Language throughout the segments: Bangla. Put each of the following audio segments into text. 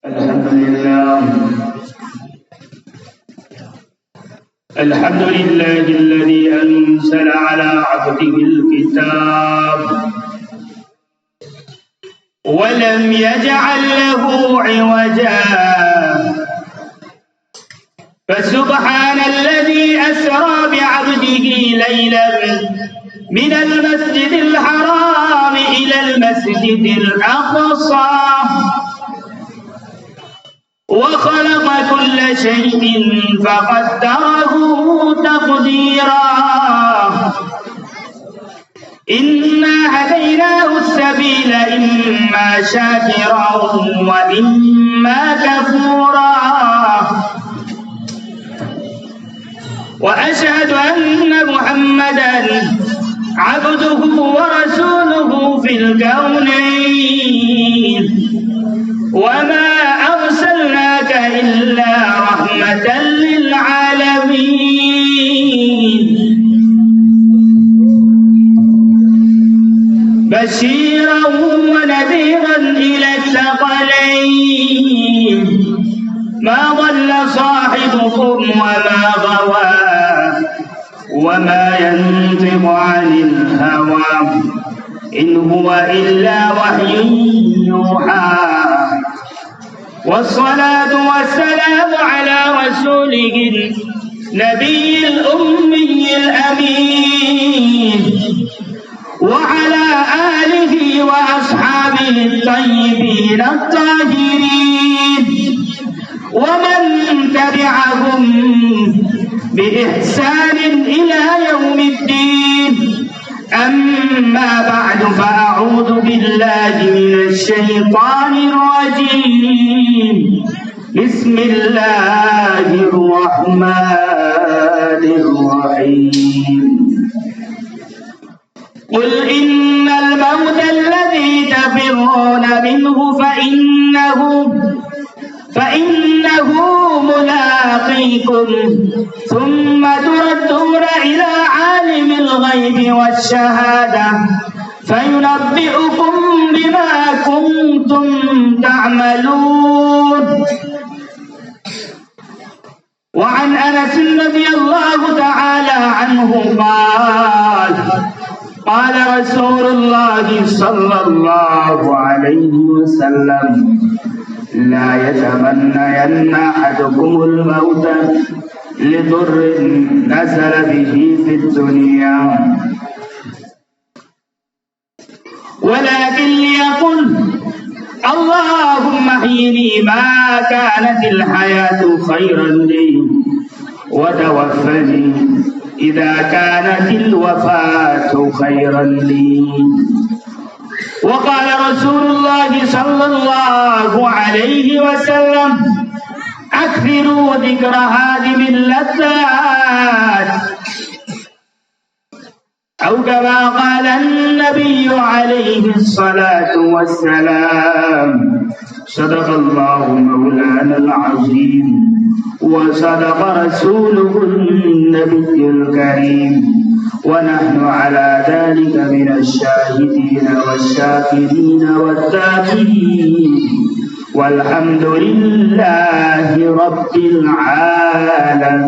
الحمد لله الذي أنزل على عبده الكتاب ولم يجعل له عوجا فسبحان الذي أسرى بعبده ليلا من المسجد الحرام إلى المسجد الأقصى وخلق كل شيء فقدره تقديرا إنا هديناه السبيل إما شاكرا وإما كفورا وأشهد أن محمدا عبده ورسوله في الكونين وما أرسلناك إلا رحمة للعالمين بشيرا ونذيرا إلى الثقلين ما ضل صاحبكم وما غوى وما ينطق عن الهوى إن هو إلا وحي يوحى والصلاة والسلام على رسوله النبي الأمي الأمين وعلى آله وأصحابه الطيبين الطاهرين ومن تبعهم بإحسان إلى يوم الدين أما بعد فأعوذ بالله من الشيطان الرجيم بسم الله الرحمن الرحيم قل إن الموت الذي تفرون منه فإنه ملاقيكم ثم تردون إلى عالم الغيب والشهادة فينبئكم بما كنتم تعملون وعن أنس رضي الله تعالى عنه قال رسول الله صلى الله عليه وسلم لا يتمنين أحدكم الموت لضر نزل به في الدنيا ولكن ليقل اللهم احيني ما كانت الحياة خيرا لي وتوفني إذا كانت الوفاة خيرا لي وقال رسول الله صلى الله عليه وسلم أكثروا ذكر هادم اللذات أو كما قال النبي عليه الصلاة والسلام صدق الله مولانا العظيم وصدق رسوله النبي الكريم ونحن على ذلك من الشاهدين والشاكرين والذاكرين والحمد لله رب العالمين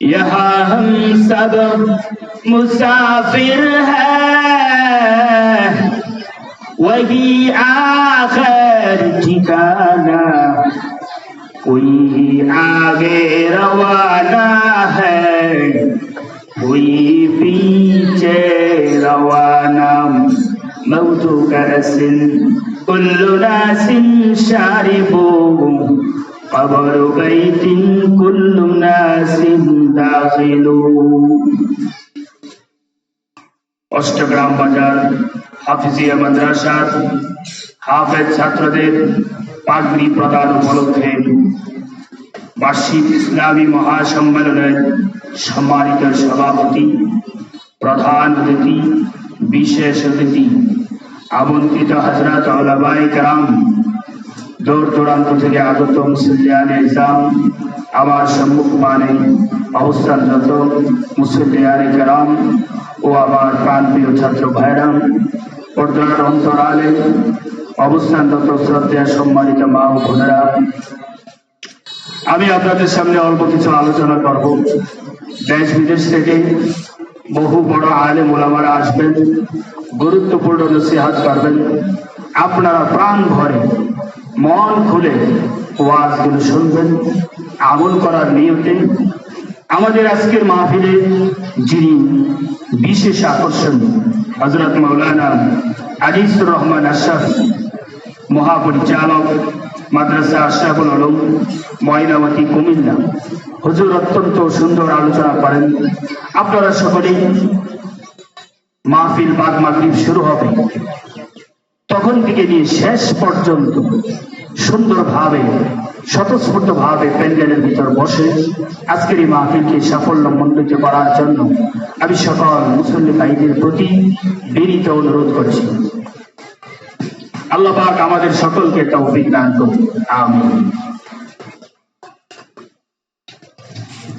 यहाँ हम सब मुसाफिर हैं वही आखिर ठिकाना कोई आगे रवाना है कोई पीछे रवाना मौतु करसिन कुल्लु नासिन शारिबु قبر بيت كل ناس داخل অষ্টগ্রাম বাজার হাফিজিয়া মাদ্রাসার হাফেজ ছাত্রদের পাগড়ি প্রদান উপলক্ষে বার্ষিক ইসলামী মহাসম্মেলনের সম্মানিত সভাপতি প্রধান অতিথি বিশেষ অতিথি আমন্ত্রিত হযরত উলামায়ে কেরাম দূর দূরান্ত থেকে আগত মুসল্লিয়ানে ইসলাম আমার সম্মুখমানে অবস্থানরত মুসল্লিয়ানে কেরাম ও আমার প্রাণপ্রিয় ছাত্র ভাইরা পর্দার অন্তরালে অবস্থানরত শ্রদ্ধেয় সম্মানিত মা ও বোনেরা, আমি আপনাদের সামনে অল্প কিছু আলোচনা করব। দেশ বিদেশ থেকে বহু বড় আলেম ওলামারা আসবেন, গুরুত্বপূর্ণ নসিহত করবেন। আপনারা প্রাণ ভরে মন খুলে ওয়াজগুলো শুনবেন, আমল করার নিয়তে। আমাদের আজকের মাহফিলে যিনি বিশেষ আকর্ষণ, হযরত মাওলানা আজিজুর রহমান আশরাফী, মহাপরিচালক মাদ্রাসা আশরাফুল উলুম ময়নামতি কুমিল্লা, হুজুর অত্যন্ত সুন্দর আলোচনা করেন। আপনারা সকলেই মাহফিল বাদ মাগরিব শুরু হবে তখন থেকে নিয়ে শেষ পর্যন্ত সুন্দরভাবে স্বতঃস্ফূর্তভাবে প্যান্ডেলের ভিতর বসে আজকের এই মাহফিলকে সাফল্যমণ্ডিত করার জন্য আমি সকল মুসল্লি ভাইদের প্রতি বিনীত অনুরোধ করছি। আল্লাহ পাক আমাদের সকলকে তৌফিক দান করুন, আমিন।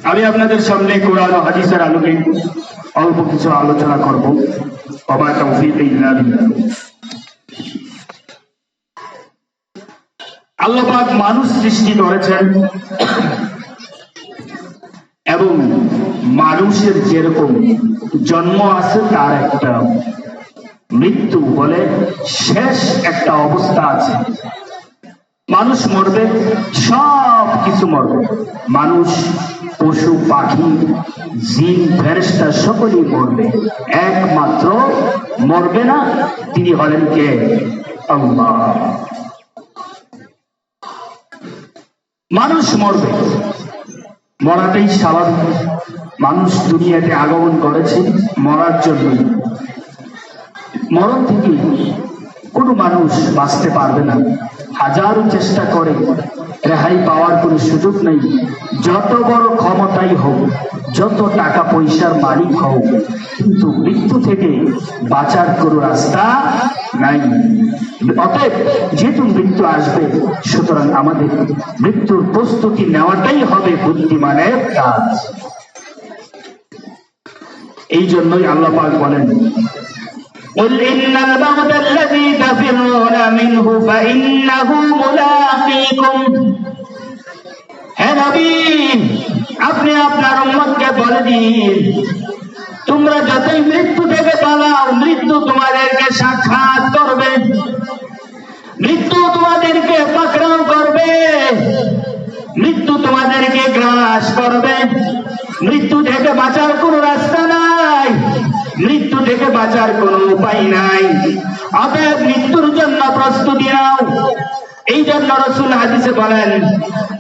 আমি আপনাদের সামনে কোরআন ও হাদিসের আলোকে অল্প কিছু আলোচনা করব। ওয়া তৌফিক ইল্লা বিল্লাহ। আল্লাহ পাক মানুষ সৃষ্টি করেছেন এবং মানুষের যেরকম জন্ম আছে তার একটা মৃত্যু বলে শেষ একটা অবস্থা আছে। মানুষ মরবে, সব কিছু মরবে। মানুষ, পশু, পাখি, জিন, ফেরেশতা সকলেই মরবে। একমাত্র মরবে না, তিনি হলেন কে? আল্লাহ। মানুষ মরবে, মরাটাই স্বাভাবিক। মানুষ দুনিয়াতে আগমন করেছে মরার জন্য। মরণ থেকে কোনো মানুষ বাঁচতে পারবে না। হাজারো চেষ্টা করে রেহাই পাওয়ার কোনো সুযোগ নেই। যত বড় ক্ষমতাই হোক, যত টাকা পয়সার মালিক হোক, কিন্তু মৃত্যু থেকে বাঁচার কোনো রাস্তা নাই। অতএব যেহেতু মৃত্যু আসবে, সুতরাং আমাদের মৃত্যুর প্রস্তুতি নেওয়াটাই হবে বুদ্ধিমানের কাজ। এই জন্যই আল্লাহ পাক বলেন, قل إن الموت الذي تفرون منه فإنه ملاقيكم। হে নবী, আপনি আপনার উম্মতকে বলে দিন, তোমরা যতই মৃত্যু থেকে পালাও, মৃত্যু তোমাদেরকে সাক্ষাৎ করবে, মৃত্যু তোমাদেরকে পাকড়াও করবে, মৃত্যু তোমাদেরকে গ্রাস করবে। মৃত্যু থেকে বাঁচার কোনো রাস্তা নাই, মৃত্যু থেকে বাঁচার কোনো উপায় নাই। অতএব মৃত্যুর জন্য প্রস্তুতি নাও। এই জন্য রাসূল হাদিসে বলেন,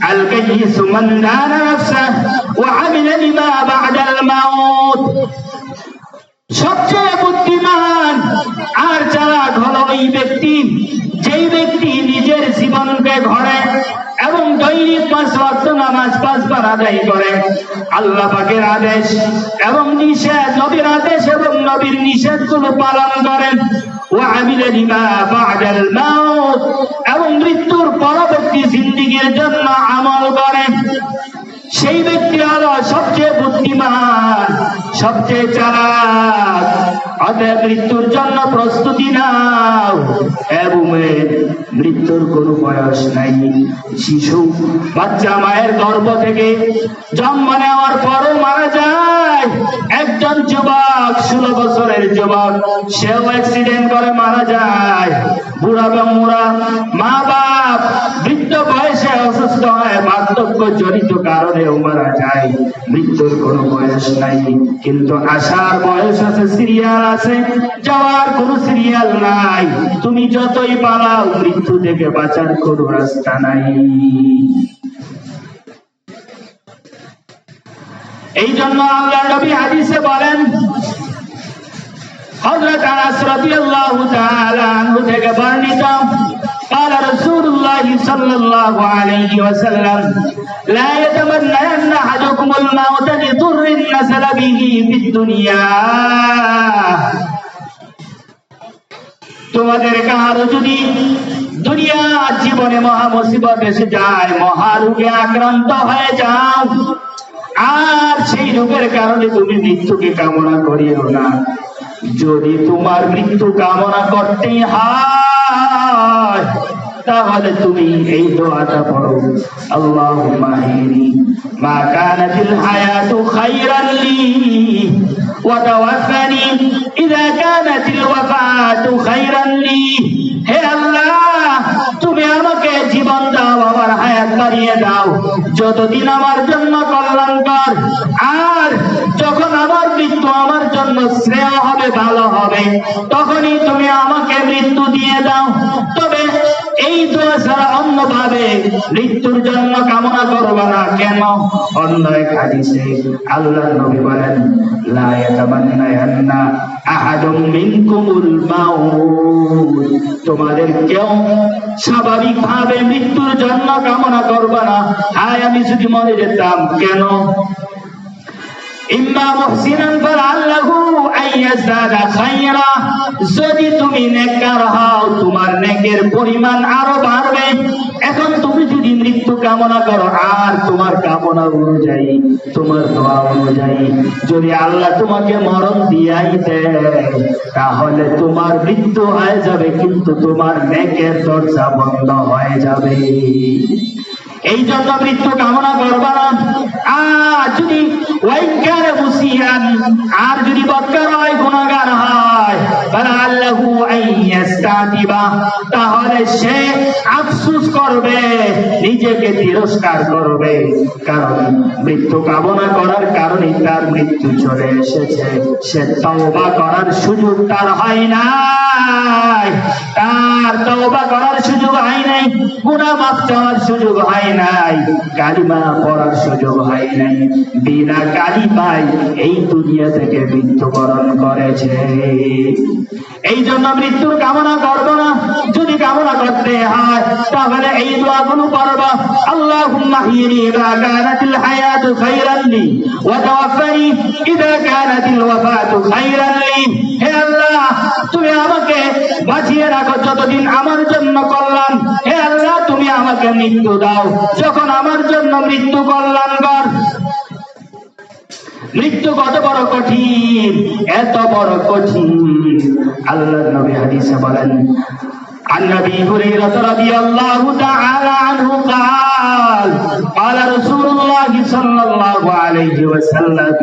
আল কাইয়িসু মান দানা নাফসাহু ওয়া আমিলা লিমা বা'দাল মাউত। সবচেয়ে বুদ্ধিমান আর চালাক হলো ওই ব্যক্তি, যেই ব্যক্তি নিজের জীবনকে গড়ে এবং দৈনিক 5 ওয়াক্ত নামাজ 5 বার আদায় করে, আল্লাহ পাকের আদেশ এবং নিষেধ, নবীর আদেশ এবং নবীর নিষেধগুলো পালন করেন। ওয়া আমিলা লিমা বা'দাল মাউত, এবং মৃত্যুর পরবর্তী জিন্দেগীর জন্য আমল করে। সেই ব্যক্তি হলো সবচেয়ে বুদ্ধিমান, সবচেয়ে চালাক। অতএব মৃত্যুর জন্য প্রস্তুতি নাও। এবং মৃত্যুর কোনো বয়স নাই। শিশু বাচ্চা মায়ের গর্ভ থেকে জন্ম নেওয়ার পরও মারা যায়। একজন যুবক, 16 বছরের যুবক, সেও অ্যাক্সিডেন্ট করে মারা যায়। বুড়া বামুরা মা বাপ বৃদ্ধ বয়সে অসুস্থ হয়, বার্ধক্য জনিত কারণেও মারা যায়। মৃত্যুর কোনো বয়স নাই, কিন্তু আসার বয়স আছে, সিরিয়াল আছে, যাওয়ার কোনো সিরিয়াল নাই। তুমি যতই পালাও, মৃত্যু থেকে বাঁচার কোনো রাস্তা নাই। এই জন্য আল্লাহর নবী হাদিসে বলেন, হযরত আনাস রাদিয়াল্লাহু তাআলা আনহু থেকে বর্ণিত, قال رسول الله صلى الله عليه وسلم لا يتمنين أحدكم الموت لضر نزل به في الدنيا। তোমাদের কারো যদি দুনিয়া জীবনে মহা মুসিবত এসে যায়, মহারোগে আক্রান্ত হয়ে যাও, আর সেই রোগের কারণে তুমি মৃত্যুকে কামনা করিও না। যদি তোমার মৃত্যু কামনা করতে হয়, তাহলে তুমি এই দোয়াটা পড়ো, আল্লাহুম্মা হিনি মা কানাতিল হায়াতু খায়রান লি ওয়া তাওয়াফানি ইযা কানাতিল ওয়াফাতু খায়রান লি। হে আল্লাহ, তুমি আমাকে জীবন দাও, আমার হায়াত বাড়িয়ে দাও, যতদিন আমার জন্য কল্যাণকর, আর যখন আমার মৃত্যু আমার জন্য শ্রেয় হবে, ভালো হবে, তখনই তুমি আমাকে মৃত্যু দিয়ে দাও। তবে এই দোয়া ছাড়া অন্যভাবে মৃত্যুর জন্য কামনা করবা না। কেন? অন্য এক হাদিসে আল্লাহর নবী বলেন, লা ইয়াতামান্নায়ান্না আহাদুম মিনকুমুল মাউত, তোমাদের কেউ স্বাভাবিকভাবে মৃত্যুর জন্য কামনা করবা না। হায়, আমি যদি মরে যেতাম। কেন? ইম্মা মুহসিনান ফালাল্লাহু আইয়াজদাদা খায়রা, যদি তুমি নেককার হও তোমার নেকের পরিমাণ আরো বাড়বে। এখন তুমি যদি মৃত্যু কামনা করো আর তোমার কামনা অনুযায়ী, তোমার দোয়া অনুযায়ী যদি আল্লাহ তোমাকে মরণ দিয়াই দেয়, তাহলে তোমার মৃত্যু হয়ে যাবে, কিন্তু তোমার নেকের দরজা বন্ধ হয়ে যাবে। এই জন্য মৃত্যু কামনা করবা না। আর যদি ওয়াইকার মুসিয়ান, আর যদি বদকার হয়, গুনাহগার হয়, ফালাল্লাহু আইয়াস্তাতিবা, তাহলে সে আফসোস করবে, নিজেকে তিরস্কার করবে, কারণ মৃত্যু কামনা করার কারণে তার মৃত্যু চলে এসেছে। সে তওবা করার সুযোগ তার হয় নাই, তার তওবা করার সুযোগ হয় নাই, গুনাহ মাফ চাওয়ার সুযোগ হয় নাই, কালিমা পড়ার সুযোগ হয় নাই। বিনা কালিমায় এই দুনিয়া থেকে মৃত্যুবরণ করেছে। এই জন্য মৃত্যুর কামনা করব না। যদি কামনা করতে হয় তাহলে এই দোয়াগুলো পড়বা, আল্লাহুম্মা হিনি ইযা কানাতিল হায়াতু খায়রান লি ওয়া তাওয়াফানি ইযা কানাতিল ওয়াফাতু খায়রান লি। হে আল্লাহ, তুমি আমাকে বাঁচিয়ে রাখো যতদিন আমার জন্য কল্যাণ। হে আল্লাহ, তুমি আমাকে মৃত্যু দাও যখন আমার জন্য মৃত্যু কল্যাণকর। মৃত্যু কত বড় কঠিন, এত বড় কঠিন। আল্লাহর নবী হাদিসে বলেন, عن أبي هريرة رضي الله تعالى عنه قال قال رسول الله صلى الله عليه وسلم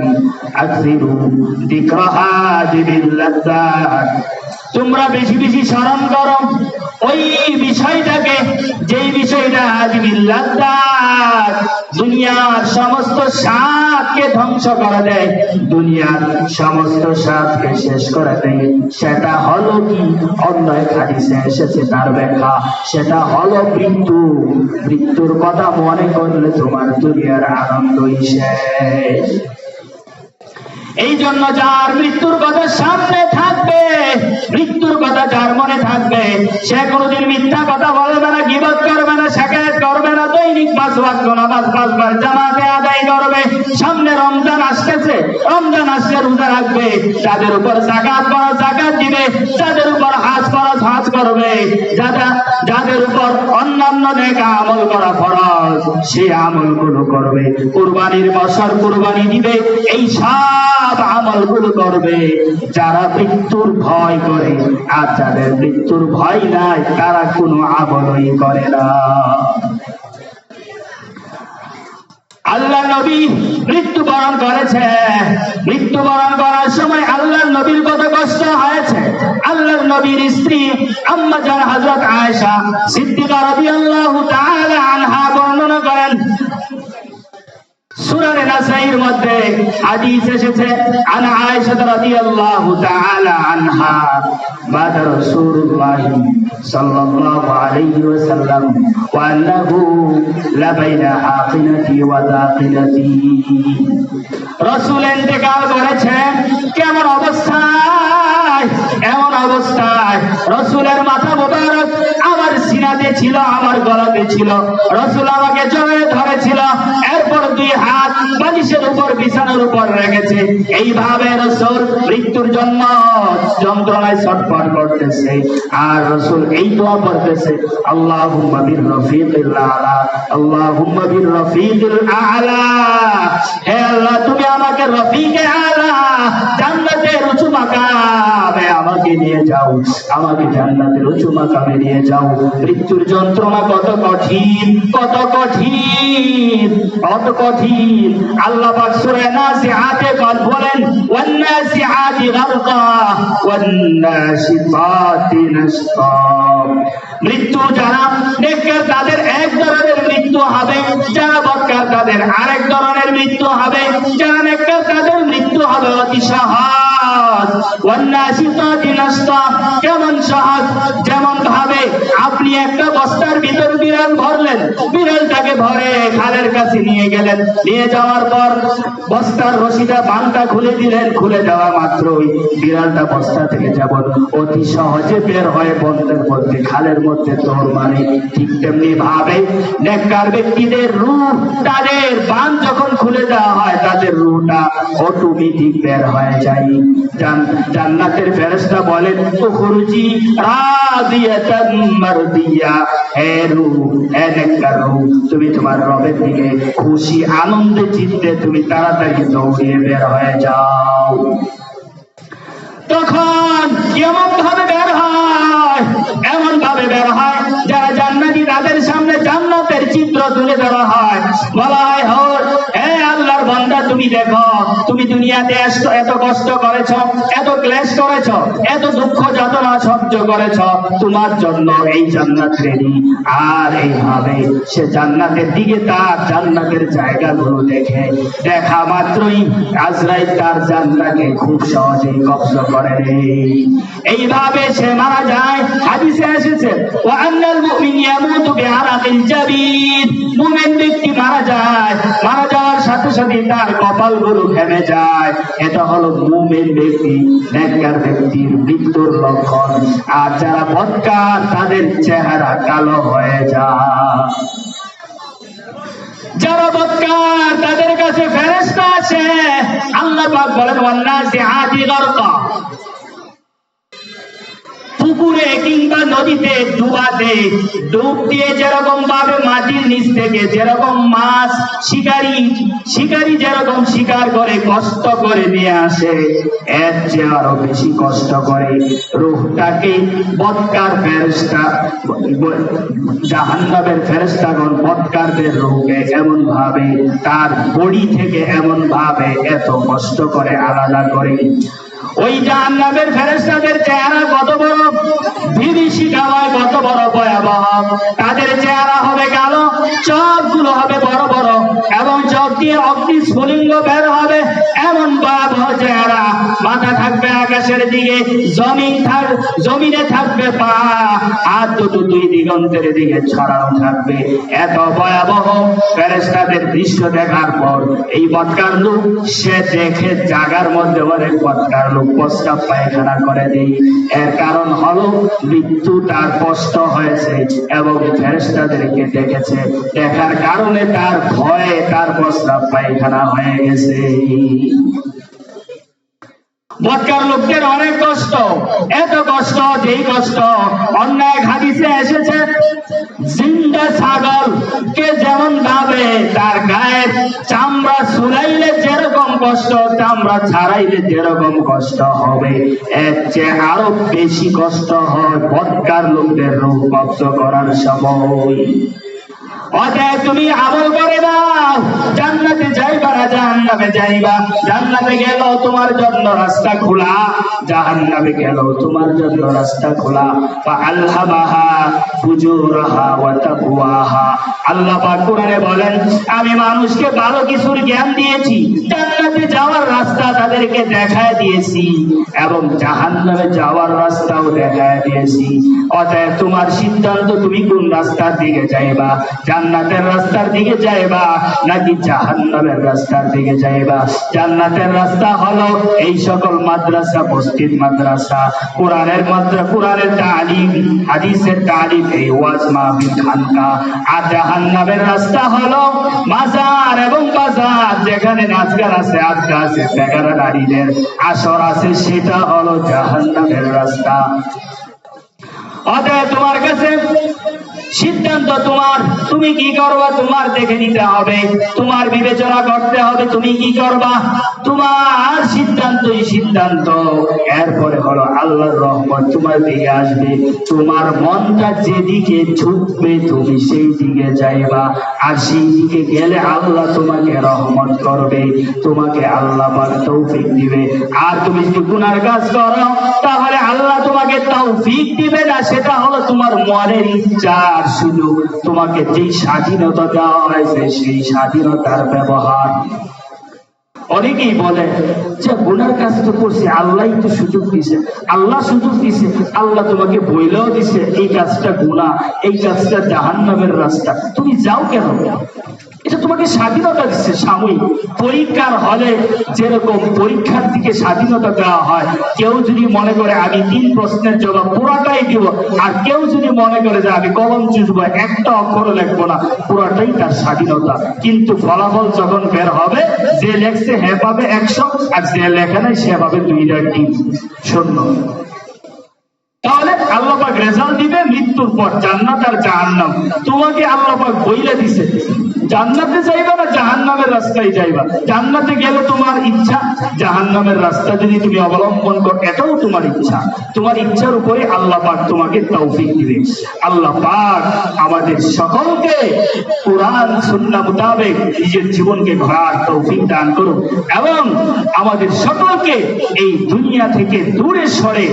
أكثروا ذكر هذه اللذات, তোমরা বেশি বেশি স্মরণ করো ওই বিষয়টাকে, যেই বিষয়টা হাজিবিল লাযযাত, দুনিয়ার সমস্ত স্বাদকে ধ্বংস করে দেয়, দুনিয়ার সমস্ত স্বাদকে শেষ করে দেয়। সেটা হলো কি? অন্য এক হাদিসে এসেছে তার ব্যাখ্যা, সেটা হলো মৃত্যু। মৃত্যুর কথা মনে করলে তোমার দুনিয়ার আনন্দই শেষ। এই জন্য যার মৃত্যুর কথা সামনে থাকবে, মৃত্যুর কথা যার মনে থাকবে, সে কোনোদিন মিথ্যা কথা বলবে না, গীবত করবে না, শাকায়াত করবে না, দৈনিক 5 ওয়াক্ত নামাজ 5 বার জামাতে আদায় করবে। সামনে রমজান আসতেছে, রমজান আসলে রোজা রাখবে, যাদের উপর যাকাত ফরজ যাকাত দিবে, যাদের উপর হজ ফরজ হজ করবে, যাদের উপর অন্যান্য নেক আমল করা ফরজ সেই আমলগুলো করবে, কুরবানির বছর কুরবানি দিবে, এই সব আমলগুলো করবে। যারা মৃত্যুর ভয় করে আর যাদের মৃত্যুর ভয় নাই, তারা কোনো আমলই করে না। আল্লাহ নবী মৃত্যুবরণ করেছে, মৃত্যুবরণ করার সময় আল্লাহর নবীর কত কষ্ট হয়েছে। আল্লাহর নবীর স্ত্রী আম্মা জান হযরত আয়েশা সিদ্দিকা রাদিয়াল্লাহু তাআলা আনহা বর্ণনা করেন, সূরা নাসাইর মধ্যে হাদিস এসেছে, আন আয়েশা রাদিয়াল্লাহু তাআলা আনহা মাত রাসূলুল্লাহ সাল্লাল্লাহু আলাইহি ওয়াসাল্লাম ওয়া আন্নাহু লাবাইনা আকিনাতি ওয়া দাকিনাতি, রাসূল ইন্তেকাল করেছেন। কেমন অবস্থায়? এমন অবস্থায় রাসূলের মাথা মোবারক আমার সিনাতে ছিল, আমার গলাতে ছিল, রাসূল আমাকে জড়িয়ে ধরেছিল, এরপর 2 হাত বালিশের উপর বিছানার উপর রেখেছে। এইভাবে রাসূল মৃত্যুর জন্য যন্ত্রণায় ছটফট করতেছে, আর রাসূল এই দোয়া পড়তেছে, আল্লাহুম্মা বির রফিকিল আলা, আল্লাহুম্মা বির রফিকিল আলা, হে আল্লাহ তুমি আমাকে রফিকে আলা, জান্নাতের উঁচু মাকামে আমাকে দিকে নিয়ে যাও, আমাকে জান্নাতের উঁচু মাকামে নিয়ে যাও। মৃত্যুর যন্ত্রণা কত কঠিন, কত কঠিন, কত কঠিন। আল্লাহ পাক সূরা নাসিআতে বলেন, ওয়ান্নাসিআতি গারকা ওয়ান্নাশিতাতি নাশতা। মৃত্যু যারা নেককার তাদের এক ধরনের মৃত্যু হবে, যারা বদকার তাদের আরেক ধরনের মৃত্যু হবে। যারা নেককার তাদের মৃত্যু হবে অতি সহজ। ওয়ান্নাশিতাতি নাশতা, কেমন সহজ? যেমন ভাবে আপনি একটা বস্তার ভিতর বিড়াল ভরলেন, বিড়ালটাকে ভরে খালের কাছে নিয়ে গেলেন, নিয়ে যাওয়ার পর বস্তার রশিটা বানটা খুলে দিলেন, খুলে দেওয়া মাত্রই বিড়ালটা বস্তা থেকে যেমন অতি সহজে বের হয়ে বন্ধের মধ্যে খালের মধ্যে দৌড় মারে, ঠিক তেমনি ভাবে নেককার ব্যক্তিদের রূহ, তাদের বান যখন খুলে দেওয়া হয় তাদের রূহটা অটোমেটিক বের হয়ে যায়। জান্নাতের ফেরেশতা বলেন, উখরুজি রাদিয়াতান মারদিয়া, হে রূহ, হে নেককার রূহ, তুমি তোমার রবের দিকে খুশি আনন্দে চিত্তে তুমি তাড়াতাড়ি দৌড়িয়ে বের হয়ে যাও। তখন কেমন ভাবে বের হয়? এমন ভাবে বের হয়, যারা জান্নাতি তাদের সামনে জান্নাতের চিত্র তুলে ধরা হয়, বলা হয়, হে আল্লাহর বান্দা, তুমি দেখো, তুমি দুনিয়াতে এত কষ্ট করেছ, এত ক্লেশ করেছ, এত দুঃখ যাতনা সহ্য করেছ, তোমার জন্য এই জান্নাত রেডি। আর এইভাবে সে জান্নাতের দিকে তার জান্নাতের জায়গাগুলো দেখে, দেখা মাত্রই আজরাইল তার জান্নাতকে খুব সহজেই কব্জ করে। এইভাবে সে মারা যায়। হাদিসে এসেছে, ওয়া আন্নাল মুমিন ইয়ামুতু বিআরাকিল জাবিন, মুমিন ব্যক্তি মারা যায়, মারা যাওয়ার সাথে সাথে তার কপালগুলো ঘেমে যায়। এটা হলো মুমিন ব্যক্তি, নেককার ব্যক্তির মৃত্যুর লক্ষণ। আর যারা বদকার তাদের চেহারা কালো হয়ে যায়। যারা বদকার তাদের কাছে ফেরেশতা আছে। আল্লাহ পাক বলেন, ওয়ান্নাসিআতি গারকা, পুকুরে কিংবা নদীতে ডুবাতে ডুব দিয়ে যেরকম ভাবে মাটির নিচ থেকে যেরকম মাছ শিকারী যেরকম শিকার করে কষ্ট করে নিয়ে আসে, এর চেয়ে আরো বেশি কষ্ট করে রূহটাকে বদকার ফেরেশতা, জাহান্নামের ফেরেশতাগণ বদকারদের রূহকে এমন ভাবে তার বডি থেকে এমন ভাবে এত কষ্ট করে আলাদা করে। ওই জাহান্নামের ফেরেশতাদের চেহারা কত বড় বিভীষিকা হয়, কত বড় ভয়াবহ। তাদের চেহারা হবে কালো, চোখগুলো হবে বড় বড়, এবং চোখ দিয়ে অগ্নিস্ফুলিঙ্গ বের হবে, এমন ভয়াবহ চেহারা। মাথা থাকবে আকাশের দিকে, জমিনে থাকবে পা, হাত দুটো দুই দিগন্তের দিকে ছড়ানো থাকবে। এত ভয়াবহ ফেরেশতাদের দৃশ্য দেখার পর এই বদকার লোক, সে দেখে জাগার মধ্যে অনেক বদকার লোক প্রস্রাব পায়খানা করে দেয়। এর কারণ হলো মৃত্যু তার কষ্ট হয়েছে এবং ফেরেশতাদেরকে দেখেছে, দেখার কারণে তার ভয়ে তার প্রস্রাব পায়খানা হয়ে গেছে। বদকার লোকদের অনেক কষ্ট, এত কষ্ট, যেই কষ্ট অন্যায় হাদিসে এসেছে, জিন্দা ছাগল কে যেমন ভাবে তার গায়ের চামড়া ছুলাইলে যেরকম কষ্ট, চামড়া ছাড়াইলে যেরকম কষ্ট হবে, এর চেয়ে আরো বেশি কষ্ট হয় বদকার লোকদের রূহ কব্জ করার সময়। অতএব তুমি আমল করে দাও, জান্নাতে যাইবা না জাহান্নামে যাইবা। জান্নাতে গেলেও তোমার জন্য রাস্তা খোলা, জাহান্নামে গেলেও তোমার জন্য রাস্তা খোলা। ফাআলহামাহা ফুজুরাহা ওয়া তাকওয়াহা। আল্লাহ পাক কোরআনে বলেন, আমি মানুষকে ভালো কিছুর জ্ঞান দিয়েছি, জান্নাতে যাওয়ার রাস্তা তাদেরকে দেখায় দিয়েছি এবং জাহান্নামে যাওয়ার রাস্তাও দেখায় দিয়েছি। অতএব তোমার সিদ্ধান্ত, তুমি কোন রাস্তার দিকে যাইবা, জান্নাতের রাস্তার দিকে যাইবা নাকি জাহান্নামের রাস্তার দিকে যাইবা। জান্নাতের রাস্তা হলো এই সকল মাদ্রাসা, মসজিদ, মাদ্রাসা, কোরআনের কোরআনের তালিম, হাদিসের তালিম, এই ওয়াজ মাহফিল, খানকা। আর জাহান্নামের রাস্তা হলো মাজার এবং বাজার, যেখানে নাচ গান আছে, আড্ডা আছে, বেগারা নারীদের আসর আছে, সেটা হলো জাহান্নামের রাস্তা। অতএব তোমার কাছে সিদ্ধান্ত সিদ্ধান্ত তোমার, তুমি কি করবা তোমার দেখে নিতে হবে, তোমার বিবেচনা করতে হবে তুমি কি করবা, তোমার সিদ্ধান্তই সিদ্ধান্ত। এরপরে হলো আল্লাহর রহমত তোমার দিকে আসবে, তোমার মনটা যেদিকে ঝুঁকবে তুমি সেই দিকে যাইবা, আর সেই দিকে গেলে আল্লাহ তোমাকে রহমত করবে, তোমাকে আল্লাহ পাক তৌফিক দিবে। আর তুমি যদি গুনার কাজ করো তাহলে আল্লাহ তোমাকে তৌফিক দিবে না, সেটা হলো তোমার মনের ইচ্ছা আর সুযোগ। তোমাকে যেই স্বাধীনতা দেওয়া হয়েছে সেই স্বাধীনতার ব্যবহার। অনেকেই বলে যে গুনার কাজ তো করছি, আল্লাহ তো সুযোগ দিছে, আল্লাহ সুযোগ দিছে, আল্লাহ তোমাকে বইলেও দিছে এই কাজটা গুনাহ, এই কাজটা জাহান্নামের রাস্তা, তুমি যাও কেন? এটা তোমাকে স্বাধীনতা দিচ্ছে সাময়িক। পরীক্ষার হলে যেরকম পরীক্ষার্থীকে স্বাধীনতা দেওয়া হয়, কেউ যদি মনে করে আমি 3 প্রশ্নের জবাব পুরাটাই দিব, আর কেউ যদি মনে করে যে আমি কলম চুষবো, একটা অক্ষরও লিখবো না, পুরাটাই তার স্বাধীনতা। কিন্তু ফলাফল যখন বের হবে, যে লেখছে হ্যাঁ পাবে 100, আর যে লেখে নাই সে পাবে 2-0। তাহলে আল্লাহ পাক রেজাল্ট দিবে মৃত্যুর পর, জান্নাত আর জাহান্নাম। তোমাকে আল্লাহ পাক বইলে দিছে জান্নাতে যাইবা না জাহান্নামের রাস্তায় যাইবা। জান্নাতে গেলে তোমার ইচ্ছা, জাহান্নামের রাস্তা যদি তুমি অবলম্বন করো এটাও তোমার ইচ্ছা। তোমার ইচ্ছার উপরে আল্লাহ পাক তোমাকে তৌফিক দিবে। আল্লাহ পাক আমাদের সকলকে কুরআন সুন্নাহ মোতাবেক নিজের জীবনকে গড়ার তৌফিক দান করুন, এবং আমাদের সকলকে এই দুনিয়া থেকে দূরে সরে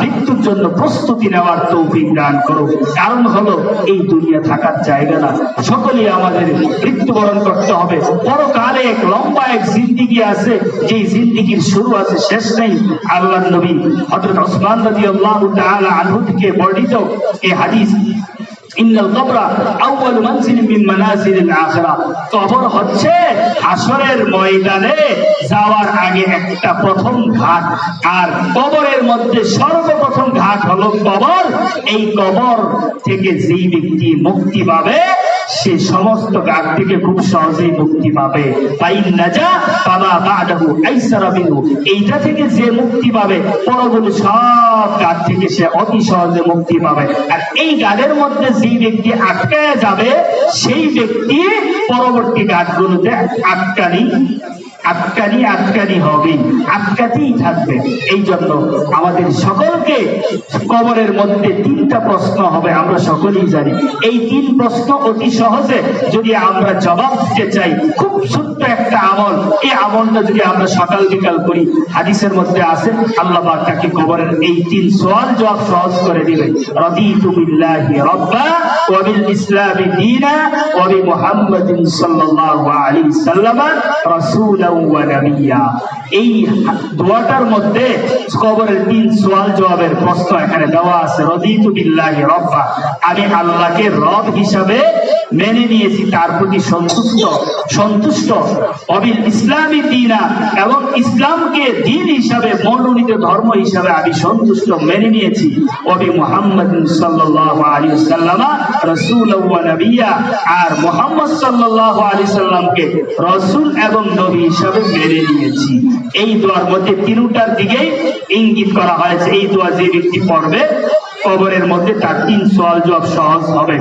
মৃত্যুর জন্য প্রস্তুতি নেওয়ার তৌফিক দান করুন। কারণ হলো এই দুনিয়া থাকার জায়গা না, সকলেই আমাদের মৃত্যুবরণ করতে হবে। পরকালে এক লম্বা এক জিন্দেগি আছে, যে জিন্দেগির শুরু আছে শেষ নেই। আল্লাহর নবী হযরত ওসমান রাদিয়াল্লাহু তাআলা আনহু থেকে বর্ণিত এই হাদিস, ইন্নাল কবরা আউয়ালু মানজিলিন মিন মানাজিলিল আখিরা, কবর হচ্ছে হাসরের ময়দানে যাওয়ার আগে একটা প্রথম ঘাট, আর কবরের মধ্যে সর্বপ্রথম ঘাট হলো কবর। এই কবর থেকে যেই ব্যক্তি মুক্তি পাবে সে সমস্ত ঘাট থেকে খুব সহজেই মুক্তি পাবে। ফাইন নাজা ফামা বা'দাহু আইসারা মিনহু, এইটা থেকে যে মুক্তি পাবে পরবর্তী সব ঘাট থেকে সে অতি সহজে মুক্তি পাবে। আর এই ঘাটের মধ্যে যে ব্যক্তি আটকায় যাবে সেই ব্যক্তি পরবর্তী ঘাটগুলোতে আটকানি হবে, আটকাতেই থাকবে। এই জন্য আমাদের সকলকে কবরের মধ্যে 3টা প্রশ্ন হবে, আমরা সকলেই জানি। এই 3 প্রশ্ন অতি সহজে যদি আমরা জবাব দিতে চাই, খুব ছোট্ট একটা আমল, এই আমলটা যদি আমরা সকাল বিকাল করি, হাদিসের মধ্যে আছে আল্লাহ পাক তাকে কবরের এই 3 সওয়াল জবাব সহজ করে দিবেন। রাদিতু বিল্লাহি রাব্বা ওয়া বিল ইসলামি দীনা ওয়া বি মুহাম্মাদিন সাল্লাল্লাহু আলাইহি সাল্লাম রাসূলা ওয়া নাবিয়্যা। এই দোয়াটার মধ্যে কবরের 3 সওয়াল জবাবের প্রশ্ন এখানে দেওয়া আছে। রাদিতু বিল্লাহি রাব্বা, আমি আল্লাহকে রব হিসাবে মেনে নিয়েছি, তার প্রতি সন্তুষ্ট। অবিল ইসলামী দীনা, এবং ইসলামকে দ্বীন হিসাবে মনোনীত ধর্ম হিসাবে আমি সন্তুষ্ট মেনে নিয়েছি। অবি মুহাম্মাদিন সাল্লাল্লাহু আলাইহি ওয়াসাল্লাম রাসূলা ওয়া নাবিয়্যা, আর মুহাম্মদ সাল্লাল্লাহু আলাইহি সাল্লামকে রাসূল এবং নবী হিসাবে মেনে নিয়েছি। এই দোয়ার মধ্যে 3টার দিকেই ইঙ্গিত করা হয়েছে। এই দোয়া যে ব্যক্তি পড়বে কবরের মধ্যে তার 3 সওয়াল জবাব সহজ হবে।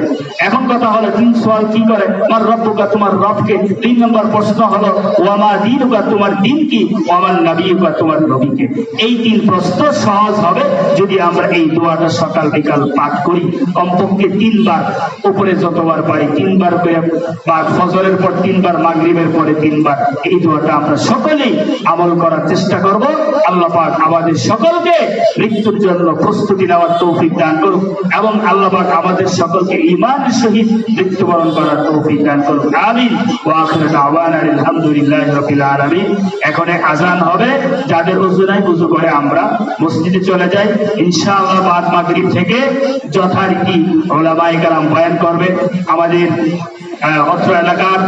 এখন কথা হলো 3 সওয়াল কি করে? মার রব্বুকা, তোমার রবকে। 3 নম্বর প্রশ্ন হলো ওয়া মা দীনুকা, তোমার দ্বীন কি? ওয়া মান নবিয়ুকা, তোমার নবীকে। এই 3 প্রশ্ন সহজ হবে যদি আমরা এই দোয়াটা সকাল বিকাল পাঠ করি, কমপক্ষে 3 বার, উপরে যতবার পারি 3 বার করে, বা ফজরের পর 3 বার, মাগরিবের পরে 3 বার। এই দোয়াটা আমরা সকলেই আমল করার চেষ্টা করব। আল্লাহ পাক আমাদের সকলকে মৃত্যুর জন্য প্রস্তুতি নেওয়ার তৌফিক দান করুন, এবং আল্লাহ পাক আমাদের সকলকে ঈমানের সহিত মৃত্যুবরণ করার তৌফিক দান করুন। আমিন। ওয়া আখিরু দাওয়ানা আলহামদুলিল্লাহি রাব্বিল আলামিন। এখন আযান হবে, যাদের ওযু নাই ওযু করে আমরা মসজিদে চলে যাই। ইনশাআল্লাহ বাদ মাগরিব থেকে যথারীতি উলামায়ে কেরাম বয়ান করবে। আমাদের অত্র এলাকার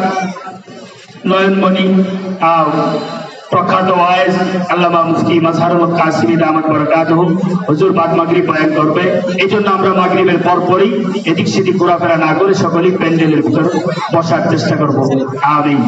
নয়নমণি প্রখ্যাত ওয়াইজ আল্লামা মুফতি মাজহারুল হক কাসিমি দামাত বরকাতুহু হুজুর বাদ মাগরিব বয়ান করবে। এই জন্য আমরা মাগরিবের পরপরই এদিক সেদিক ঘোরাফেরা না করে সকলেই প্যান্ডেলের ভিতর বসার চেষ্টা করব। আমিন।